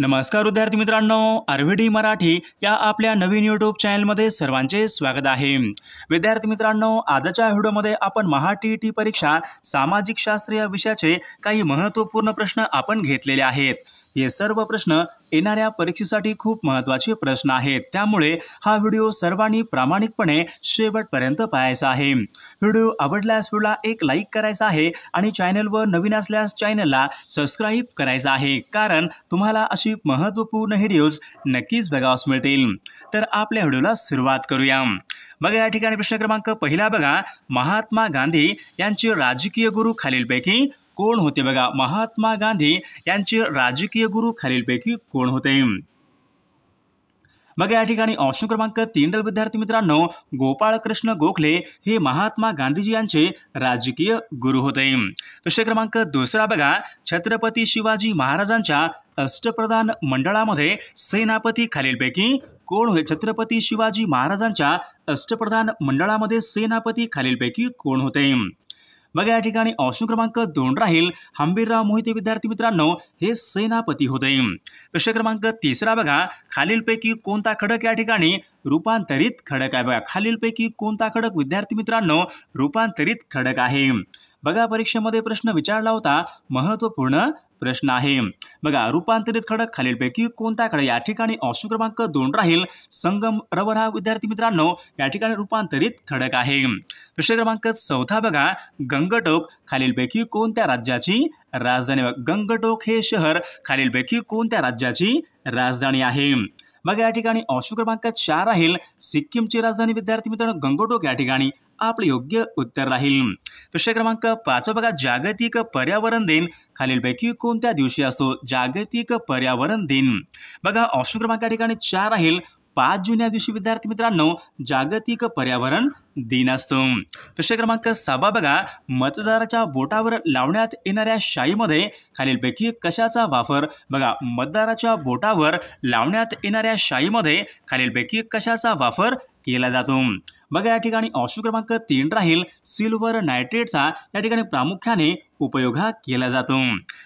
नमस्कार विद्यार्थी मित्रांनो, आरव्हीडी मराठी या आपल्या नवीन यूट्यूब चॅनलमध्ये सर्वांचे स्वागत आहे। विद्यार्थी मित्रांनो, आजच्या व्हिडिओमध्ये आपण महा-टी-ई-टी परीक्षा सामाजिक शास्त्र या विषयाचे काही महत्त्वपूर्ण प्रश्न आपण घेतलेले आहेत। हे सर्व प्रश्न येणाऱ्या परीक्षेसाठी खूप महत्त्वाचे प्रश्न आहेत, त्यामुळे हा व्हिडिओ सर्वांनी प्रामाणिकपणे शेवटपर्यंत पाहायचा आहे। व्हिडिओ आवडल्यास व्हिडिओला एक लाईक करायचा आहे आणि चॅनलवर नवीन असल्यास चॅनलला सबस्क्राइब करायचं आहे, कारण तुम्हाला अशी महत्त्वपूर्ण व्हिडिओज नक्कीच बघावयास मिळतील। तर आपल्या व्हिडिओला सुरुवात करूया। बघा या ठिकाणी प्रश्न क्रमांक पहिला बघा, महात्मा गांधी यांचे राजकीय गुरु खालीलपैकी कोण होते? बघा, महात्मा गांधी यांचे राजकीय गुरु खालीलपैकी कोण होते? बघा या ठिकाणी ऑप्शन क्रमांक 3 विद्यार्थी मित्रांनो, गोपाळ कृष्ण गोखले हे महात्मा गांधीजी यांचे राजकीय गुरु होते। प्रश्न क्रमांक 2 बघा, छत्रपती शिवाजी महाराजांच्या अष्टप्रधान मंडळामध्ये सेनापती खालीलपैकी कोण होते? छत्रपती शिवाजी महाराजांच्या अष्टप्रधान मंडळामध्ये सेनापती खालीलपैकी कोण होते? बघा या ठिकाणी ऑप्शन क्रमांक 2 राहील, हंबीरराव मोहिते विद्यार्थी मित्रांनो हे सेनापती होते। प्रश्न क्रमांक 3 बघा, खालीलपैकी कोणता खडक या ठिकाणी रूपांतरित खडक आहे? बघा, खालीलपैकी कोणता खडक विद्यार्थी मित्रांनो रूपांतरित खडक आहे? बघा परीक्षेमध्ये प्रश्न विचारला होता, महत्त्वपूर्ण प्रश्न आहे। बघा, रूपांतरित खडक खालीलपैकी कोणता खडक? या ठिकाणी ऑप्शन क्रमांक 2 राहील, संगम रबर हा विद्यार्थी मित्रांनो या ठिकाणी रूपांतरित खडक आहे। प्रश्न क्रमांक 4 बघा, गंगटोक खालीलपैकी कोणत्या राज्याची राजधानी? गंगटोक हे शहर खालीलपैकी कोणत्या राज्याची राजधानी आहे? बघा या ठिकाणी ऑप्शन क्रमांक 4 राहील, सिक्कीमची राजधानी विद्यार्थी मित्रांनो गंगटोक या ठिकाणी आपले योग्य उत्तर राहील। प्रश्न क्रमांक 5 बघा, जागतिक पर्यावरण दिन खालीलपैकी कोणत्या दिवशी असतो? जागतिक पर्यावरण दिन। बघा ऑप्शन क्रमांक या ठिकाणी 4 राहील, 5 जून या दिवशी विद्यार्थी मित्रांनो जागतिक पर्यावरण दिन असतो। प्रश्न क्रमांक 6 बघा, मतदाराच्या बोटावर लावण्यात येणाऱ्या शाईमध्ये खालीलपैकी कशाचा वापर? बघा, मतदाराच्या बोटावर लावण्यात येणाऱ्या शाईमध्ये खालीलपैकी कशाचा वापर केला जातो? बघा या ठिकाणी ऑप्शन क्रमांक 3 राहील, सिल्वर नायट्रेटचा या ठिकाणी प्रामुख्याने उपयोग केला जातो।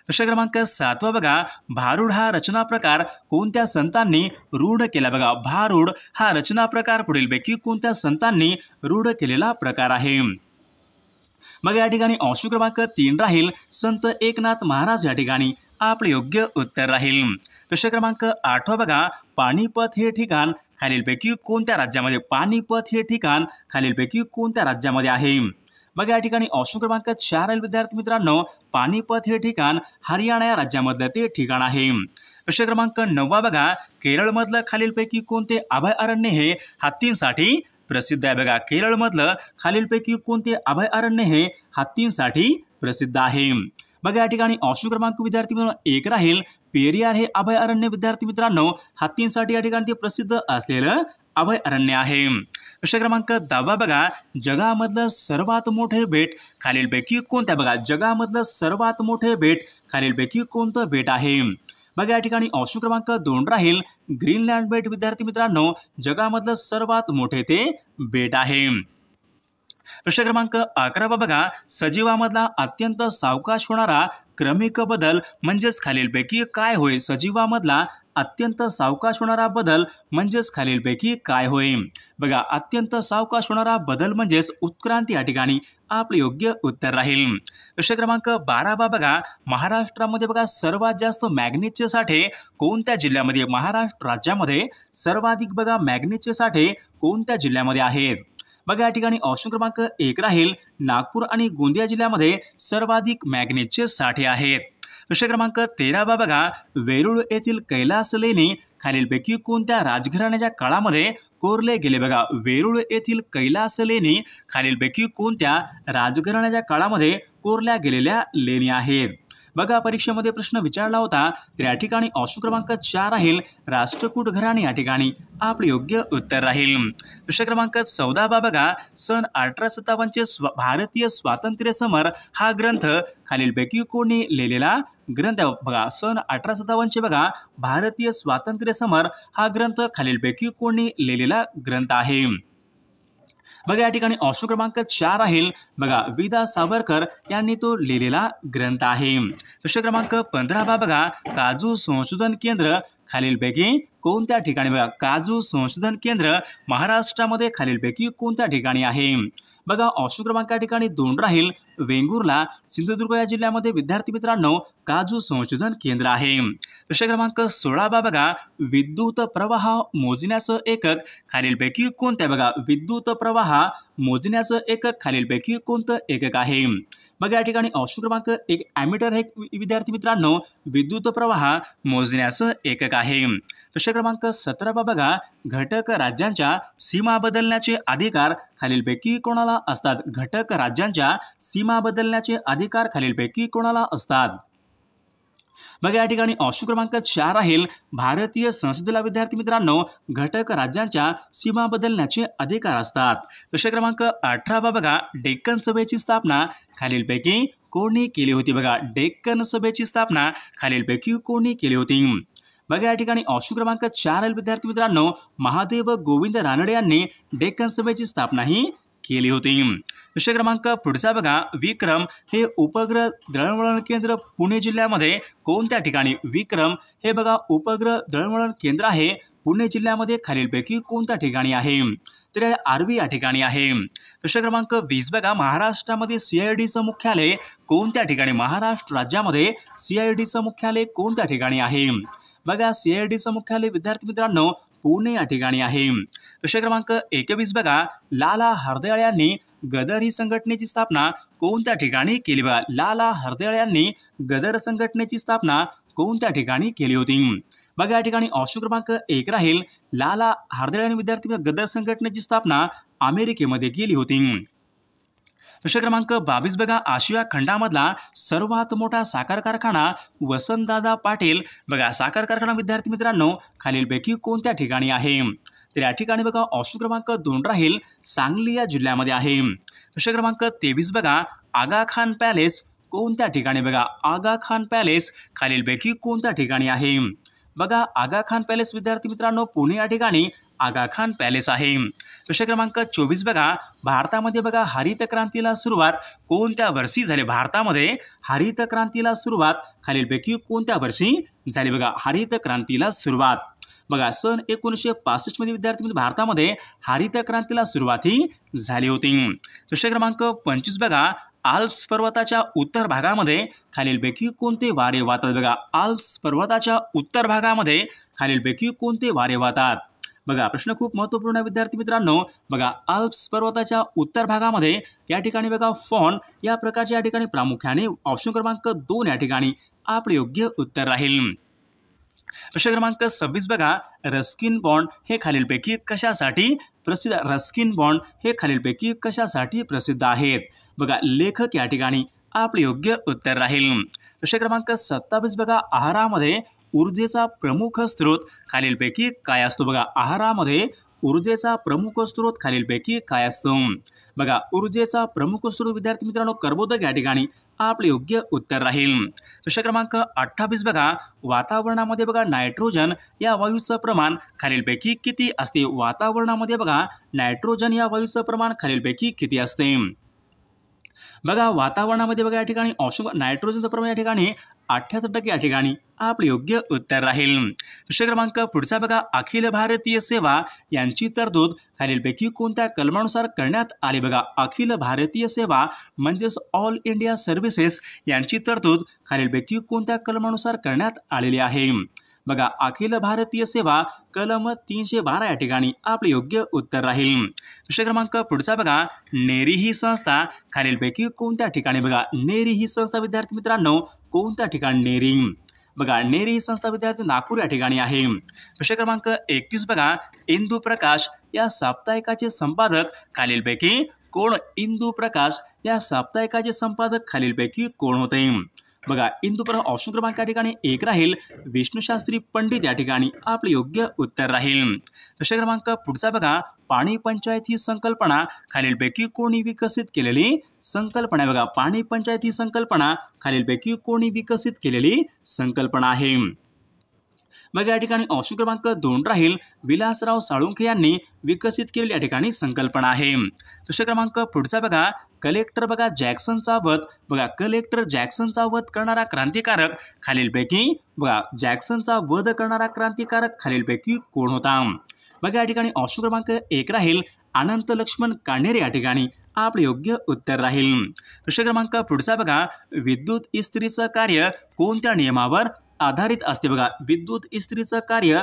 प्रश्न क्रमांक 7 बघा, भारूड हा रचना प्रकार कोणत्या संतांनी रूढ केला? बघा, भारूड हा रचना प्रकार पुढीलपैकी कोणत्या संतांनी रूढ केलेला प्रकार आहे? बघा या ठिकाणी ऑप्शन क्रमांक 3 राहील, संत एकनाथ महाराज या ठिकाणी आपले योग्य उत्तर राहील। प्रश्न क्रमांक 8 बघा, पानिपत हे ठिकाण खालीलपैकी कोणत्या राज्यामध्ये? पानिपत हे ठिकाण खालीलपैकी कोणत्या राज्यामध्ये आहे? बघा या ठिकाणी ऑप्शन क्रमांक 4 विद्यार्थी मित्रांनो, पानिपत हे ठिकाण हरियाणा या राज्यामधलं ते ठिकाण आहे। प्रश्न क्रमांक 9 बघा, केरळमधलं खालीलपैकी कोणते अभयारण्य हे हत्तींसाठी प्रसिद्ध आहे? बघा, केरळमधलं खालीलपैकी कोणते अभयारण्य हे हत्तींसाठी प्रसिद्ध आहे? बघा या ठिकाणी ऑप्शन क्रमांक विद्यार्थी मित्रांनो 1 राहील, पेरियार हे अभयारण्य विद्यार्थी मित्रांनो हत्तींसाठी या ठिकाणी ते प्रसिद्ध असलेलं अभयारण्य आहे। प्रश्न क्रमांक 10 बघा, जगामधलं सर्वात मोठे बेट खालीलपैकी कोणत्या? बघा, जगामधलं सर्वात मोठे बेट खालीलपैकी कोणतं बेट आहे? बघा या ठिकाणी ऑप्शन क्रमांक 2 राहील, ग्रीनलँड बेट विद्यार्थी मित्रांनो जगामधलं सर्वात मोठे ते बेट आहे। प्रश्न क्रमांक 11 बघा, सजीवामधला अत्यंत सावकाश होणारा क्रमिक बदल म्हणजेच खालीलपैकी काय होय? सजीवामधला अत्यंत सावकाश होणारा बदल म्हणजेच खालीलपैकी काय होय? बघा, अत्यंत सावकाश होणारा बदल म्हणजेच उत्क्रांती या ठिकाणी आपले योग्य उत्तर राहील। प्रश्न क्रमांक 12 बघा, महाराष्ट्रामध्ये बघा सर्वात जास्त मॅग्नीजचे साठे कोणत्या जिल्ह्यामध्ये? महाराष्ट्र राज्यामध्ये सर्वाधिक बघा मॅग्नीजचे साठे कोणत्या जिल्ह्यामध्ये आहेत? बघा या ठिकाणी ऑप्शन क्रमांक 1 राहील, नागपूर आणि गोंदिया जिल्ह्यामध्ये सर्वाधिक मॅग्नीजचे साठे आहेत। प्रश्न क्रमांक 13 बघा, वेरूळ येथील कैलास लेणी खालीलपैकी कोणत्या राजघराण्याच्या काळामध्ये कोरले गेले? बघा, वेरूळ येथील कैलास लेणी खालीलपैकी कोणत्या राजघराण्याच्या काळामध्ये कोरल्या गेलेल्या लेणी आहेत? बघा परीक्षेमध्ये प्रश्न विचारला होता, तर या ठिकाणी ऑप्शन क्रमांक 4 राहील, राष्ट्रकूट घराणे या ठिकाणी आपले योग्य उत्तर राहील। प्रश्न क्रमांक 14 बघा, सन 1857 भारतीय स्वातंत्र्य समर हा ग्रंथ खालीलपैकी कोणी लिहिलेला ग्रंथ? बघा, सन 1857 बघा भारतीय स्वातंत्र्य समर हा ग्रंथ खालीलपैकी कोणी लिहिलेला ग्रंथ आहे? बघा या ठिकाणी ऑप्शन क्रमांक 4 राहील बघा विदा सावरकर यांनी तो लिहिलेला ग्रंथ आहे। प्रश्न क्रमांक 15 बघा काजू संशोधन केंद्र खालीलपैकी कोणत्या ठिकाणी बघा काजू संशोधन केंद्र महाराष्ट्रामध्ये खालीलपैकी कोणत्या ठिकाणी आहे। बघा ऑप्शन क्रमांक या ठिकाणी 2 राहील वेंगुर्ला सिंधुदुर्ग या जिल्ह्यामध्ये विद्यार्थी मित्रांनो काजू संशोधन केंद्र आहे। प्रश्न क्रमांक 16 बघा विद्युत प्रवाह मोजण्याचं एकक खालीलपैकी कोणत्या बघा विद्युत प्रवाह मोजण्याचं एकक खालीलपैकी कोणतं एकक आहे। बघा या ठिकाणी ऑप्शन क्रमांक 1 ॲमीटर हे विद्यार्थी मित्रांनो विद्युत प्रवाह मोजण्याचं एकक आहे। प्रश्न क्रमांक 17 बघा घटक राज्यांच्या सीमा बदलण्याचे अधिकार खालीलपैकी कोणाला असतात। घटक राज्यांच्या सीमा बदलण्याचे अधिकार खालीलपैकी कोणाला असतात। बघा या ठिकाणी ऑप्शन क्रमांक 4 राहील भारतीय संसदेला विद्यार्थी मित्रांनो घटक राज्यांच्या सीमा बदलण्याचे अधिकार असतात। प्रश्न क्रमांक 18 बघा डेक्कन सभेची स्थापना खालीलपैकी कोणी केली होती। बघा डेक्कन सभेची स्थापना खालीलपैकी कोणी केली होती। बघा या ठिकाणी ऑप्शन क्रमांक 4 राहील विद्यार्थी मित्रांनो महादेव गोविंद रानडे यांनी डेक्कन सभेची स्थापना ही केली होती। प्रश्न क्रमांक पुढचा बघा विक्रम हे उपग्रह दळणवळण केंद्र पुणे जिल्ह्यामध्ये कोणत्या ठिकाणी विक्रम हे बघा उपग्रह दळणवळण केंद्र आहे पुणे जिल्ह्यामध्ये खालीलपैकी कोणत्या ठिकाणी आहे। तर आर्वी या ठिकाणी आहे। प्रश्न क्रमांक 20 बघा महाराष्ट्रामध्ये CIDचं मुख्यालय कोणत्या ठिकाणी महाराष्ट्र राज्यामध्ये CIDचं मुख्यालय कोणत्या ठिकाणी आहे। बघा CIDचं मुख्यालय विद्यार्थी मित्रांनो पुणे या ठिकाणी आहे। प्रश्न क्रमांक 21 बघा लाला हरदयाळ यांनी गदर ही संघटनेची स्थापना कोणत्या ठिकाणी केली। बघा लाला हरदयाळ यांनी गदर संघटनेची स्थापना कोणत्या ठिकाणी केली होती। बघा या ठिकाणी ऑप्शन क्रमांक 1 राहील लाला हरदयाळ यांनी विद्यार्थी गदर संघटनेची स्थापना अमेरिकेमध्ये केली होती। प्रश्न क्रमांक 22 बघा आशिया खंडामधला सर्वात मोठा साखर कारखाना वसंतदादा पाटील बघा साखर कारखाना विद्यार्थी मित्रांनो खालीलपैकी कोणत्या ठिकाणी आहे। तर या ठिकाणी बघा ऑप्शन क्रमांक 2 राहील सांगली या जिल्ह्यामध्ये आहे। प्रश्न क्रमांक 23 बघा आगा खान पॅलेस कोणत्या ठिकाणी बघा आगा खान पॅलेस खालीलपैकी कोणत्या ठिकाणी आहे। बघा आगा खान पॅलेस विद्यार्थी मित्रांनो पुणे या ठिकाणी आगा खान पॅलेस आहे। प्रश्न क्रमांक 24 बघा भारतामध्ये बघा हरित क्रांतीला सुरुवात कोणत्या वर्षी झाली। भारतामध्ये हरित क्रांतीला सुरुवात खालीलपैकी कोणत्या वर्षी झाली। बघा हरित क्रांतीला सुरुवात बघा सन 1965 मध्ये विद्यार्थी भारतामध्ये हरित क्रांतीला सुरुवात ही झाली होती। प्रश्न क्रमांक 25 बघा आल्प्स पर्वताच्या उत्तर भागामध्ये खालीलपैकी कोणते वारे वाहतात। बघा आल्प्स पर्वताच्या उत्तर भागामध्ये खालीलपैकी कोणते वारे वाहतात। बघा प्रश्न खूप महत्त्वपूर्ण आहे विद्यार्थी मित्रांनो। बघा आल्प्स पर्वताच्या उत्तर भागामध्ये या ठिकाणी बघा फॉन या प्रकारच्या या ठिकाणी प्रामुख्याने ऑप्शन क्रमांक 2 या ठिकाणी आपले योग्य उत्तर राहील। प्रश्न क्रमांक 26 बघा रस्किन बॉन्ड हे खालीलपैकी कशासाठी प्रसिद्ध रस्किन बॉन्ड हे खालीलपैकी कशासाठी प्रसिद्ध आहेत। बघा लेखक या ठिकाणी आपले योग्य उत्तर राहील। प्रश्न क्रमांक 27 बघा आहारामध्ये ऊर्जेचा प्रमुख स्रोत खालीलपैकी काय असतो। बघा आहारामध्ये ऊर्जेचा प्रमुख स्रोत खालीलपैकी काय असतो। बघा ऊर्जेचा प्रमुख स्रोत विद्यार्थी मित्रांनो कर्बोदक या ठिकाणी आपले योग्य उत्तर राहील। प्रश्न क्रमांक 28 बघा वातावरणामध्ये बघा नायट्रोजन या वायूचं प्रमाण खालीलपैकी किती असते। वातावरणामध्ये बघा नायट्रोजन या वायूचं प्रमाण खालीलपैकी किती असते। बघा वातावरणामध्ये बघा या ठिकाणी ऑप्शन नायट्रोजनचं प्रमाण या ठिकाणी 78% या ठिकाणी आपले योग्य उत्तर राहील। प्रश्न क्रमांक पुढचा बघा अखिल भारतीय सेवा यांची तरतूद खालीलपैकी कोणत्या कलमानुसार करण्यात आली। बघा अखिल भारतीय सेवा म्हणजेच ऑल इंडिया सर्व्हिसेस यांची तरतूद खालीलपैकी कोणत्या कलमानुसार करण्यात आलेली आहे। बघा अखिल भारतीय सेवा कलम 312 या ठिकाणी आपले योग्य उत्तर राहील। प्रश्न क्रमांक पुढचा बघा नेरी ही संस्था खालीलपैकी कोणत्या ठिकाणी। बघा नेरी ही संस्था विद्यार्थी मित्रांनो कोणत्या ठिकाणी नेरी बघा नेरी ही संस्था विद्यार्थी नागपूर या ठिकाणी आहे। प्रश्न क्रमांक 31 बघा इंदू प्रकाश या साप्ताहिकाचे संपादक खालीलपैकी कोण। इंदू प्रकाश या साप्ताहिकाचे संपादक खालीलपैकी कोण होते। बघा इंदू प्रकाश ऑप्शन क्रमांक या ठिकाणी 1 राहील विष्णुशास्त्री पंडित या ठिकाणी आपले योग्य उत्तर राहील। प्रश्न क्रमांक पुढचा बघा पाणी पंचायत ही संकल्पना खालीलपैकी कोणी विकसित केलेली संकल्पना आहे। बघा पाणी पंचायत ही संकल्पना खालीलपैकी कोणी विकसित केलेली संकल्पना आहे। मग या ठिकाणी ऑप्शन क्रमांक 2 राहील विलासराव साळुंखे यांनी विकसित केलेली या ठिकाणी संकल्पना आहे। दुसरा क्रमांक पुढचा बघा कलेक्टर बघा जॅक्सनचा वध बघा कलेक्टर जॅक्सनचा वध करणारा क्रांतिकारक खालीलपैकी बघा जॅक्सनचा वध करणारा क्रांतिकारक खालीलपैकी कोण होता। बघा या ठिकाणी ऑप्शन क्रमांक 1 राहील अनंत लक्ष्मण कान्हेरे या ठिकाणी आपले योग्य उत्तर राहील। दुसरा क्रमांक पुढचा बघा विद्युत इस्त्रीचं कार्य कोणत्या नियमावर आधारित असते बघा विद्युत इस्त्रीचं कार्य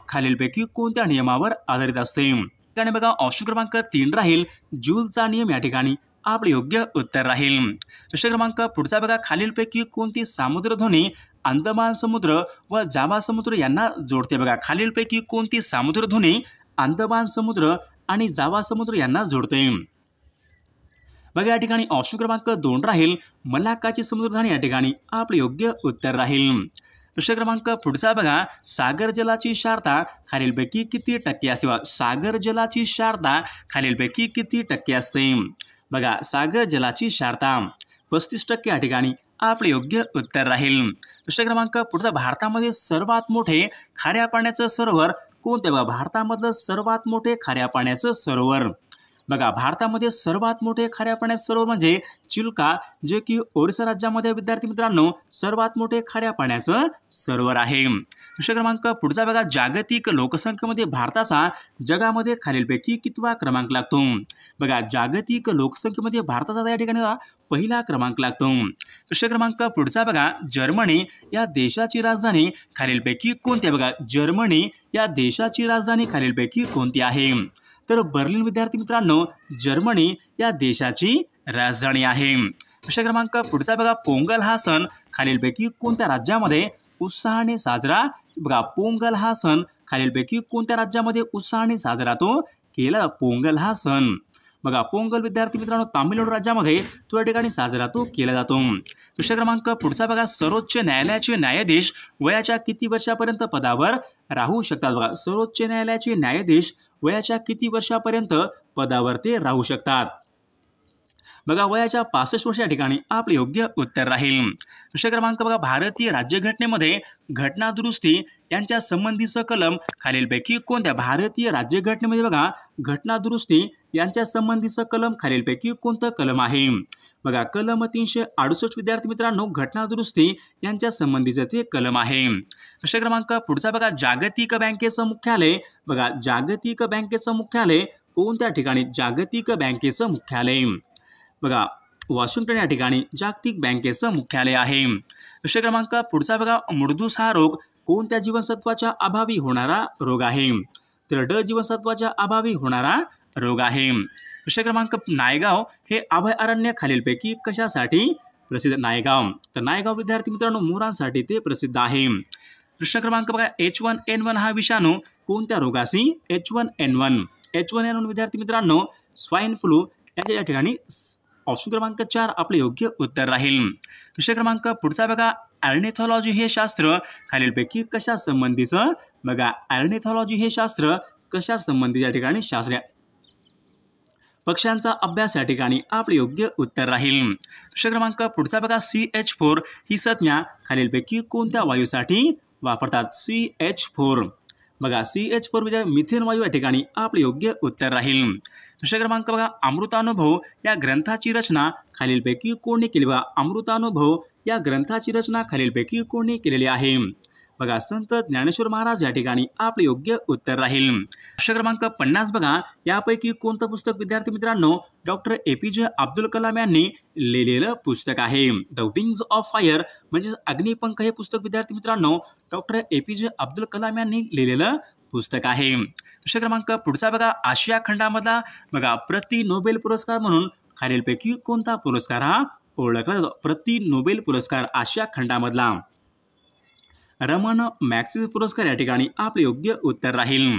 खालीलपैकी कोणत्या नियमावर आधारित असते। आणि बघा ऑप्शन क्रमांक 3 राहील जूलचा नियम या ठिकाणी आपले योग्य उत्तर राहील। दुसरा क्रमांक पुढचा बघा खालीलपैकी कोणती सामुद्रध्वनी अंदमान समुद्र व जावा समुद्र यांना जोडते बघा खालीलपैकी कोणती सामुद्रध्वनी अंदमान समुद्र आणि जावा समुद्र यांना जोडते। बघा या ठिकाणी ऑप्शन क्रमांक 2 राहील मलाक्काची समुद्रधुनी या ठिकाणी आपले योग्य उत्तर राहील। दुसरा क्रमांक पुढचा बघा सागर जलाची शारदा खालीलपैकी किती टक्के असते बघा सागर जलाची शारदा खालीलपैकी किती टक्के असते। बघा सागर जलाची शारदा 35% या ठिकाणी आपले योग्य उत्तर राहील। दुसरा क्रमांक पुढचा भारतामध्ये सर्वात मोठे खाऱ्या पाण्याचं सरोवर कोणते बघा भारतामधलं सर्वात मोठे खाऱ्या पाण्याचं सरोवर बघा भारतामध्ये सर्वात मोठे खाऱ्या पाण्याचं सरोवर म्हणजे चिल्का जे की ओरिसा राज्यामध्ये विद्यार्थी मित्रांनो सर्वात मोठे खाऱ्या पाण्याचं सरोवर आहे। दुसरा क्रमांक पुढचा बघा जागतिक लोकसंख्येमध्ये भारताचा जगामध्ये खालीलपैकी कितवा क्रमांक लागतो बघा जागतिक लोकसंख्येमध्ये भारताचा या ठिकाणी पहिला क्रमांक लागतो। दुसरा क्रमांक पुढचा बघा जर्मनी या देशाची राजधानी खालीलपैकी कोणती बघा जर्मनी या देशाची राजधानी खालीलपैकी कोणती आहे तर बर्लिन विद्यार्थी मित्रांनो जर्मनी या देशाची राजधानी आहे। दुसरा क्रमांक पुढचा बघा पोंगल हा सण खालीलपैकी कोणत्या राज्यामध्ये उत्साहाने साजरा बघा पोंगल हा सण खालीलपैकी कोणत्या राज्यामध्ये उत्साहाने साजरा तो केला पोंगल हा सण बघा पोंगल विद्यार्थी मित्रांनो तामिळनाडू राज्यामध्ये तो या ठिकाणी साजरा तो केला जातो। दुसरा क्रमांक पुढचा बघा सर्वोच्च न्यायालयाचे न्यायाधीश वयाच्या किती वर्षापर्यंत पदावर राहू शकतात बघा सर्वोच्च न्यायालयाचे न्यायाधीश वयाच्या किती वर्षापर्यंत पदावर ते राहू शकतात बघा वयाच्या 65 वर्ष या ठिकाणी आपले योग्य उत्तर राहील। दुसरा क्रमांक बघा भारतीय राज्यघटनेमध्ये घटना दुरुस्ती यांच्या संबंधीचं कलम खालीलपैकी कोणत्या भारतीय राज्यघटनेमध्ये बघा घटना दुरुस्ती यांच्या संबंधीचं कलम खालीलपैकी कोणतं कलम आहे बघा कलम 368 विद्यार्थी मित्रांनो घटना दुरुस्ती यांच्या संबंधीचं ते कलम आहे। दुसरा क्रमांक पुढचा बघा जागतिक बँकेचं मुख्यालय बघा जागतिक बँकेचं मुख्यालय कोणत्या ठिकाणी जागतिक बँकेचं मुख्यालय बघा वॉशिंग्टन या ठिकाणी जागतिक बँकेचं मुख्यालय आहे। दुसरा क्रमांक पुढचा बघा मुर्दूस हा रोग कोणत्या जीवनसत्वाच्या अभावी होणारा रोग आहे तर ड जीवनसत्वाच्या अभावी होणारा रोग आहे। दुसरा क्रमांक नायगाव हे अभयारण्य खालीलपैकी कशासाठी प्रसिद्ध नायगाव तर नायगाव विद्यार्थी मित्रांनो मोरांसाठी ते प्रसिद्ध आहे। दुसरा क्रमांक बघा H1N1 हा विषाणू कोणत्या रोगाशी H1N1 विद्यार्थी मित्रांनो स्वाईन फ्लू या ठिकाणी ऑप्शन क्रमांक 4 आपले योग्य उत्तर राहील। दुसरा क्रमांक पुढचा बघा ऑर्निथॉलॉजी हे शास्त्र खालीलपैकी कशा संबंधीचं बघा ऑर्निथॉलॉजी हे शास्त्र कशा संबंधित या ठिकाणी शास्त्र पक्ष्यांचा अभ्यास या ठिकाणी आपले योग्य उत्तर राहील। दुसरा क्रमांक पुढचा बघा CH4 ही संज्ञा खालीलपैकी कोणत्या वायूसाठी वापरतात CH4 बघा CH4 विद्यार्थी मिथेन वायू या ठिकाणी आपले योग्य उत्तर राहील। दुसरा क्रमांक बघा अमृतानुभव या ग्रंथाची रचना खालीलपैकी कोणी केली बघा अमृतानुभव या ग्रंथाची रचना खालीलपैकी कोणी केलेली आहे बघा संत ज्ञानेश्वर महाराज या ठिकाणी आपले योग्य उत्तर राहील। दुसरा क्रमांक 50 बघा यापैकी कोणतं पुस्तक विद्यार्थी मित्रांनो डॉक्टर APJ अब्दुल कलाम यांनी लिहिलेलं पुस्तक आहे द विंग्स ऑफ फायर म्हणजे अग्निपंख हे पुस्तक विद्यार्थी मित्रांनो डॉक्टर APJ अब्दुल कलाम यांनी लिहिलेलं पुस्तक आहे। दुसरा क्रमांक पुढचा बघा आशिया खंडामधला बघा प्रति नोबेल पुरस्कार म्हणून खालीलपैकी कोणता पुरस्कार हा ओळखला जातो प्रति नोबेल पुरस्कार आशिया खंडामधला रमन मॅग्सेसे पुरस्कार या ठिकाणी आपले योग्य उत्तर राहील।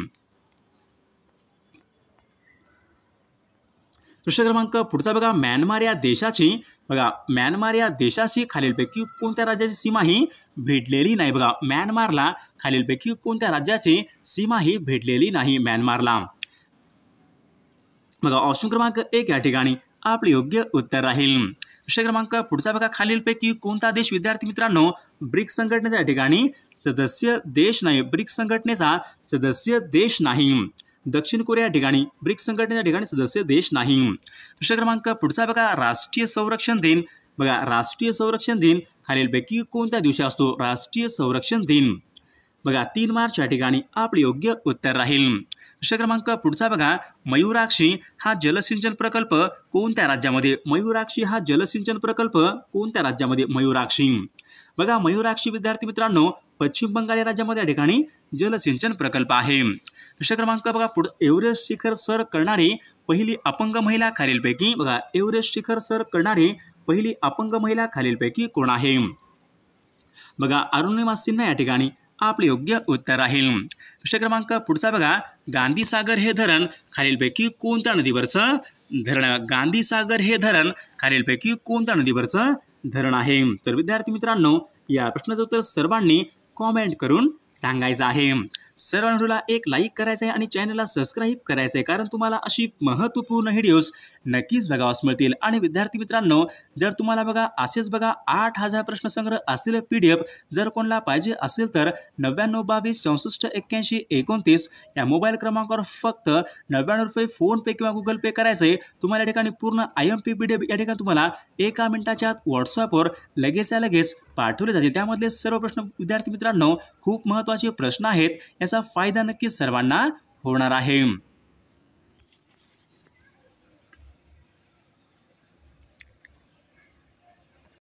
दुसरा क्रमांक पुढचा बघा म्यानमार या देशाची बघा म्यानमार या देशाशी खालीलपैकी कोणत्या राज्याची सीमा ही भेटलेली नाही बघा म्यानमारला खालीलपैकी कोणत्या राज्याची सीमा ही भेटलेली नाही म्यानमारला बघा ऑप्शन क्रमांक 1 या ठिकाणी आपले योग्य उत्तर राहील। प्रश्न क्रमांक पुढचा बघा, खालीलपैकी कोणता देश विद्यार्थी मित्रांनो ब्रिक्स संघटनेच्या ठिकाणी सदस्य देश नाही? ब्रिक्स संघटनेचा सदस्य देश नाही. दक्षिण कोरिया ठिकाणी ब्रिक्स संघटनेच्या ठिकाणी सदस्य देश नाही. प्रश्न क्रमांक पुढचा बघा, राष्ट्रीय संरक्षण दिन. बघा, राष्ट्रीय संरक्षण दिन खालीलपैकी कोणत्या दिवशी असतो? राष्ट्रीय संरक्षण दिन बघा 3 मार्च या ठिकाणी आपले योग्य उत्तर राहील. प्रश्न क्रमांक पुढचा बघा, मयूराक्षी हा जलसिंचन प्रकल्प कोणत्या राज्यामध्ये? मयूराक्षी हा जलसिंचन प्रकल्प कोणत्या राज्यामध्ये? मयूराक्षी बघा, मयूराक्षी विद्यार्थी मित्रांनो पश्चिम बंगाल या राज्यामध्ये या ठिकाणी जलसिंचन प्रकल्प आहे. प्रश्न क्रमांक बघा, एव्हरेस्ट शिखर सर करणारी पहिली अपंग महिला खालीलपैकी बघा, एव्हरेस्ट शिखर सर करणारी पहिली अपंग महिला खालीलपैकी कोण आहे? बघा, अरुणिमा सिन्हा या ठिकाणी आपले योग्य उत्तर राहील. प्रश्न क्रमांक पुढचा बघा, गांधी सागर हे धरण खालीलपैकी कोणत्या नदीवरचं धरण आहे? गांधी सागर हे धरण खालीलपैकी कोणत्या नदीवरचं धरण आहे? तर विद्यार्थी मित्रांनो या प्रश्नाचं उत्तर सर्वांनी कॉमेंट करून सांगायचं आहे. सर्व व्हिडिओला एक लाईक करायचं आहे आणि चॅनलला सबस्क्राईब करायचं आहे, कारण तुम्हाला अशी महत्त्वपूर्ण व्हिडिओज नक्कीच बघावास मिळतील. आणि विद्यार्थी मित्रांनो जर तुम्हाला बघा असेच बघा 8000 प्रश्नसंग्रह असलेले PDF जर कोणाला पाहिजे असेल तर 9922 64 81 29 या मोबाईल क्रमांकावर फक्त 99 रुपये फोनपे किंवा गुगल पे करायचे. तुम्हाला या ठिकाणी पूर्ण IMP PDF या ठिकाणी तुम्हाला 1 मिनिटाच्या आत व्हॉट्सअपवर लगेच पाठवले जातील. त्यामधले सर्व प्रश्न विद्यार्थी मित्रांनो खूप महत्त्वाचे प्रश्न आहेत. याचा फायदा नक्कीच सर्वांना होणार आहे.